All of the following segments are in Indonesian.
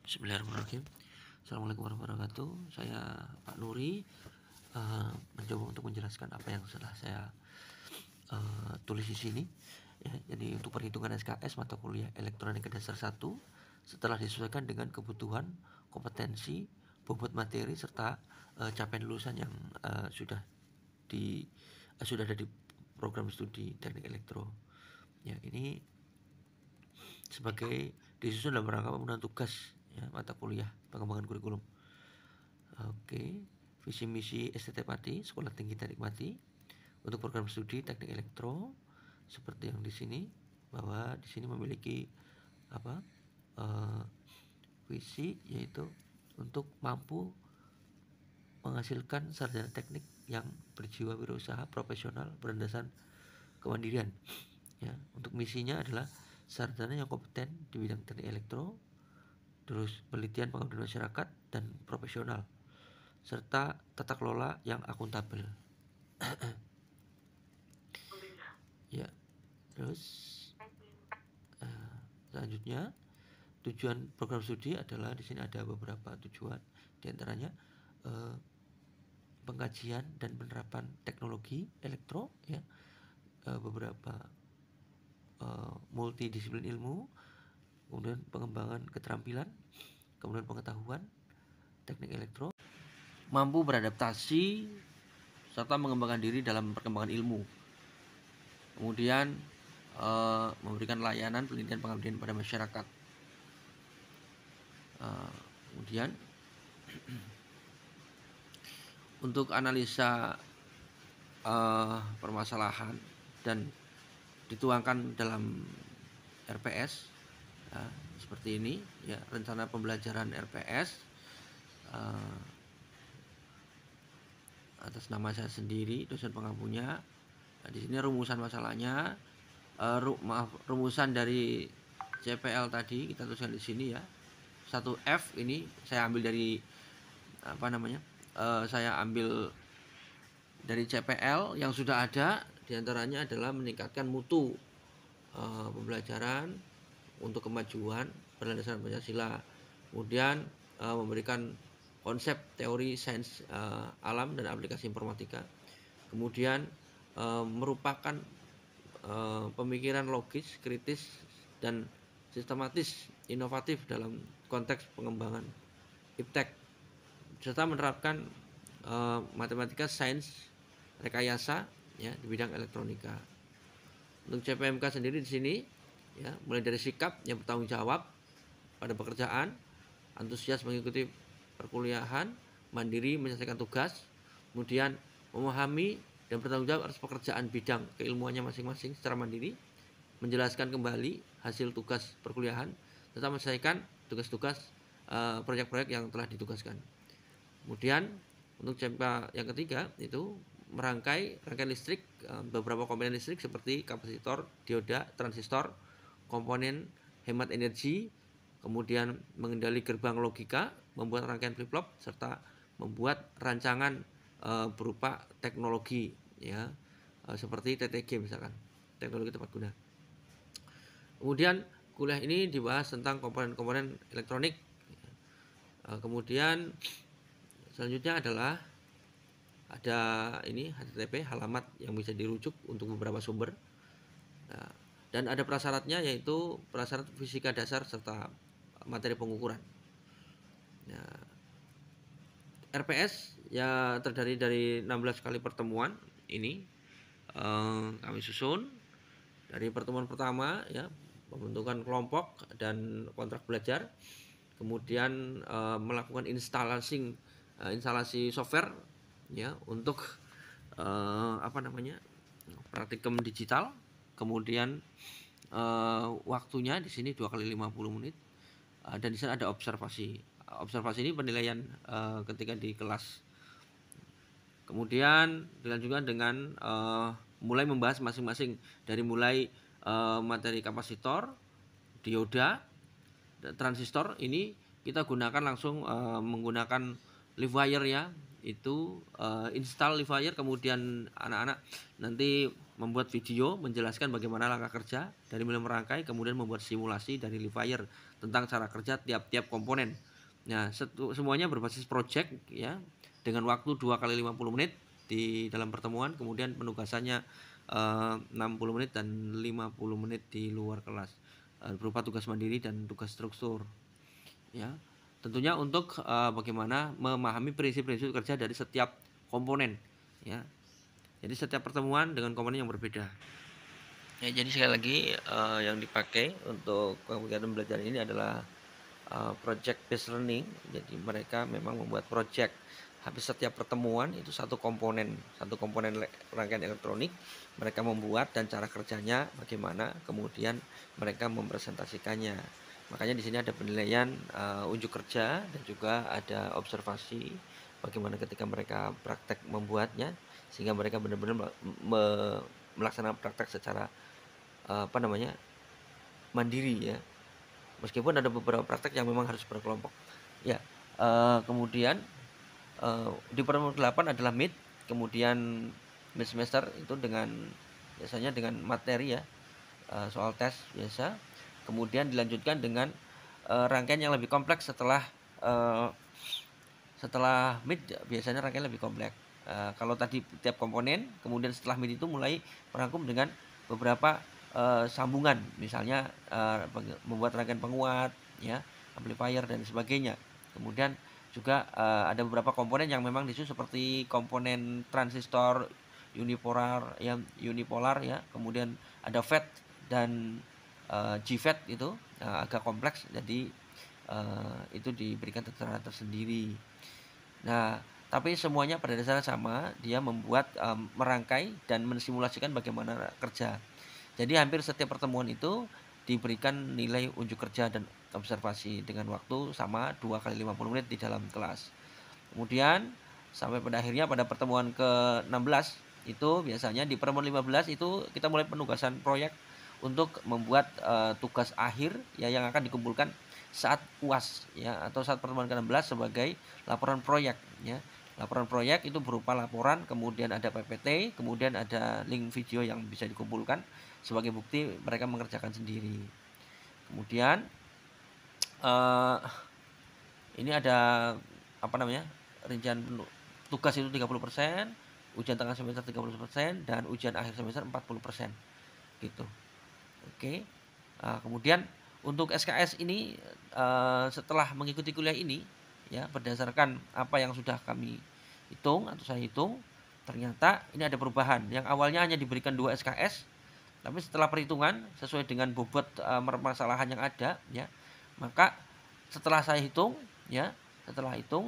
Bismillahirrahmanirrahim. Assalamualaikum warahmatullahi wabarakatuh. Saya Pak Nuri mencoba untuk menjelaskan apa yang sudah saya tulis di sini. Ya, jadi untuk perhitungan SKS mata kuliah Elektronika Dasar 1 setelah disesuaikan dengan kebutuhan, kompetensi, bobot materi serta capaian lulusan yang sudah ada di program studi Teknik Elektro. Ya, ini sebagai disusun dalam rangka pemenuhan tugas ya, mata kuliah pengembangan kurikulum. Oke, visi misi STT Pati, Sekolah Tinggi Teknik Mati untuk program studi Teknik Elektro seperti yang di sini, bahwa di sini memiliki visi yaitu untuk mampu menghasilkan sarjana teknik yang berjiwa wirausaha profesional berdasarkan kemandirian. Ya, untuk misinya adalah sarjana yang kompeten di bidang teknik elektro, terus penelitian pengabdian masyarakat dan profesional, serta tata kelola yang akuntabel. Ya, terus selanjutnya tujuan program studi adalah di sini ada beberapa tujuan, diantaranya pengkajian dan penerapan teknologi elektro, ya, beberapa multidisiplin ilmu, kemudian pengembangan keterampilan, kemudian pengetahuan teknik elektro, mampu beradaptasi serta mengembangkan diri dalam perkembangan ilmu, kemudian memberikan layanan penelitian pengabdian pada masyarakat, kemudian untuk analisa permasalahan dan dituangkan dalam RPS ya, seperti ini ya, rencana pembelajaran RPS atas nama saya sendiri, dosen pengampunya. Nah, di sini rumusan masalahnya, rumusan dari CPL tadi kita tuliskan di sini ya. 1F ini saya ambil dari saya ambil dari CPL yang sudah ada, diantaranya adalah meningkatkan mutu pembelajaran untuk kemajuan berlandaskan Pancasila, kemudian memberikan konsep teori sains alam dan aplikasi informatika, kemudian merupakan pemikiran logis, kritis, dan sistematis, inovatif dalam konteks pengembangan iptek, serta menerapkan matematika, sains, rekayasa ya di bidang elektronika. Untuk CPMK sendiri di sini ya, mulai dari sikap yang bertanggung jawab pada pekerjaan, antusias mengikuti perkuliahan, mandiri menyelesaikan tugas, kemudian memahami dan bertanggung jawab atas pekerjaan bidang keilmuannya masing-masing secara mandiri, menjelaskan kembali hasil tugas perkuliahan, serta menyelesaikan tugas-tugas proyek-proyek yang telah ditugaskan. Kemudian untuk CPMK yang ketiga itu merangkai rangkaian listrik, beberapa komponen listrik seperti kapasitor, dioda, transistor, komponen hemat energi, kemudian mengendali gerbang logika, membuat rangkaian flip-flop, serta membuat rancangan berupa teknologi ya, seperti TTG misalkan, teknologi tepat guna. Kemudian kuliah ini dibahas tentang komponen-komponen elektronik. Kemudian selanjutnya adalah ada ini HTTP, halamat yang bisa dirujuk untuk beberapa sumber. Nah, dan ada prasyaratnya, yaitu prasyarat fisika dasar serta materi pengukuran. Nah, RPS ya terdiri dari 16 kali pertemuan ini kami susun. Dari pertemuan pertama ya, pembentukan kelompok dan kontrak belajar, kemudian melakukan instalasi software ya untuk praktikum digital, kemudian waktunya di sini 2 kali 50 menit, dan di sana ada observasi ini penilaian ketika di kelas. Kemudian dilanjutkan dengan mulai membahas masing-masing, dari mulai materi kapasitor, dioda, transistor. Ini kita gunakan langsung menggunakan LiveWire ya, itu install LiveWire, kemudian anak-anak nanti membuat video menjelaskan bagaimana langkah kerja dari mulai merangkai, kemudian membuat simulasi dari Livewire tentang cara kerja tiap-tiap komponen. Nah, semuanya berbasis project ya, dengan waktu 2 kali 50 menit di dalam pertemuan, kemudian penugasannya 60 menit dan 50 menit di luar kelas, berupa tugas mandiri dan tugas struktur. Ya, tentunya untuk bagaimana memahami prinsip-prinsip kerja dari setiap komponen. Ya, jadi setiap pertemuan dengan komponen yang berbeda. Ya, jadi sekali lagi yang dipakai untuk kegiatan belajar ini adalah project based learning. Jadi mereka memang membuat project. Habis setiap pertemuan itu satu komponen rangkaian elektronik mereka membuat dan cara kerjanya bagaimana, kemudian mereka mempresentasikannya. Makanya di sini ada penilaian unjuk kerja dan juga ada observasi bagaimana ketika mereka praktek membuatnya, sehingga mereka benar-benar melaksanakan praktek secara mandiri ya. Meskipun ada beberapa praktek yang memang harus berkelompok. Ya, kemudian di pertemuan 8 adalah mid, kemudian mid semester itu biasanya dengan materi ya, soal tes biasa. Kemudian dilanjutkan dengan rangkaian yang lebih kompleks setelah mid, biasanya rangkaian lebih kompleks. Kalau tadi tiap komponen, kemudian setelah mid itu mulai merangkum dengan beberapa sambungan, misalnya membuat rangkaian penguat, ya, amplifier dan sebagainya. Kemudian juga ada beberapa komponen yang memang disusun seperti komponen transistor unipolar ya, kemudian ada FET dan GFET itu agak kompleks, jadi itu diberikan tekanan tersendiri. Nah, tapi semuanya pada dasarnya sama, dia membuat merangkai dan mensimulasikan bagaimana kerja. Jadi hampir setiap pertemuan itu diberikan nilai unjuk kerja dan observasi dengan waktu sama 2 kali 50 menit di dalam kelas. Kemudian sampai pada akhirnya pada pertemuan ke-16 itu biasanya di pertemuan 15 itu kita mulai penugasan proyek untuk membuat tugas akhir ya yang akan dikumpulkan saat UAS ya, atau saat pertemuan ke-16 sebagai laporan proyek ya. Laporan proyek itu berupa laporan, kemudian ada PPT, kemudian ada link video yang bisa dikumpulkan sebagai bukti mereka mengerjakan sendiri. Kemudian ini ada rincian tugas itu 30%, ujian tengah semester 30% dan ujian akhir semester 40% gitu. Oke. Kemudian untuk SKS ini setelah mengikuti kuliah ini ya, berdasarkan apa yang sudah kami hitung atau saya hitung, ternyata ini ada perubahan. Yang awalnya hanya diberikan 2 SKS, tapi setelah perhitungan sesuai dengan bobot permasalahan yang ada ya, maka setelah saya hitung ya,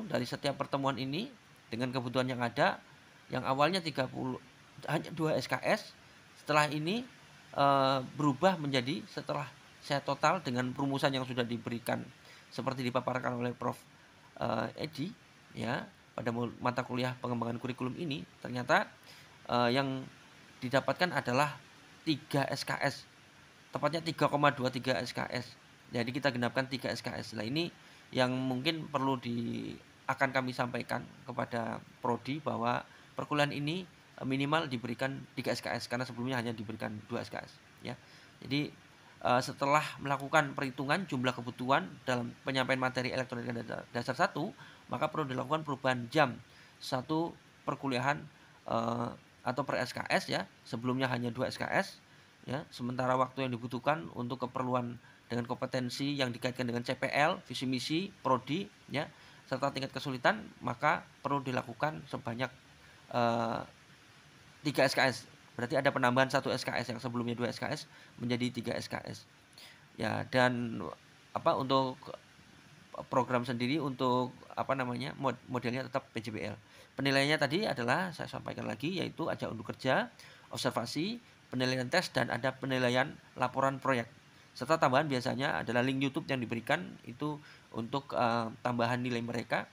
dari setiap pertemuan ini dengan kebutuhan yang ada, yang awalnya 30 hanya 2 SKS, setelah ini berubah menjadi, setelah saya total dengan perumusan yang sudah diberikan seperti dipaparkan oleh Prof. Edi ya, pada mata kuliah pengembangan kurikulum ini, ternyata yang didapatkan adalah 3 SKS, tepatnya 3,23 SKS. Jadi kita genapkan 3 SKS. Nah, ini yang mungkin perlu akan kami sampaikan kepada prodi, bahwa perkuliahan ini minimal diberikan 3 SKS karena sebelumnya hanya diberikan 2 SKS ya. Jadi setelah melakukan perhitungan jumlah kebutuhan dalam penyampaian materi elektronika dasar 1, maka perlu dilakukan perubahan jam satu perkuliahan atau per SKS ya. Sebelumnya hanya 2 SKS ya, sementara waktu yang dibutuhkan untuk keperluan dengan kompetensi yang dikaitkan dengan CPL, visi misi, prodi ya, serta tingkat kesulitan, maka perlu dilakukan sebanyak 3 SKS. Berarti ada penambahan 1 SKS, yang sebelumnya 2 SKS menjadi 3 SKS. Ya, dan untuk program sendiri, untuk modelnya tetap PJBL. Penilaiannya tadi adalah saya sampaikan lagi, yaitu ajak unjuk kerja, observasi, penilaian tes, dan ada penilaian laporan proyek. Serta tambahan biasanya adalah link YouTube yang diberikan itu untuk tambahan nilai mereka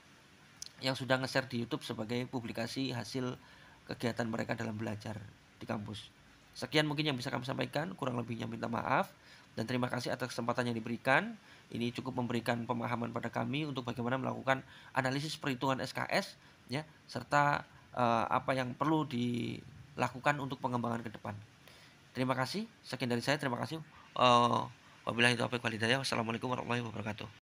yang sudah nge-share di YouTube sebagai publikasi hasil kegiatan mereka dalam belajar di kampus. Sekian mungkin yang bisa kami sampaikan, kurang lebihnya minta maaf, dan terima kasih atas kesempatan yang diberikan. Ini cukup memberikan pemahaman pada kami untuk bagaimana melakukan analisis perhitungan SKS ya, serta apa yang perlu lakukan untuk pengembangan ke depan. Terima kasih, sekian dari saya, terima kasih. Wabillahi taufiq wal hidayah. Wassalamualaikum warahmatullahi wabarakatuh.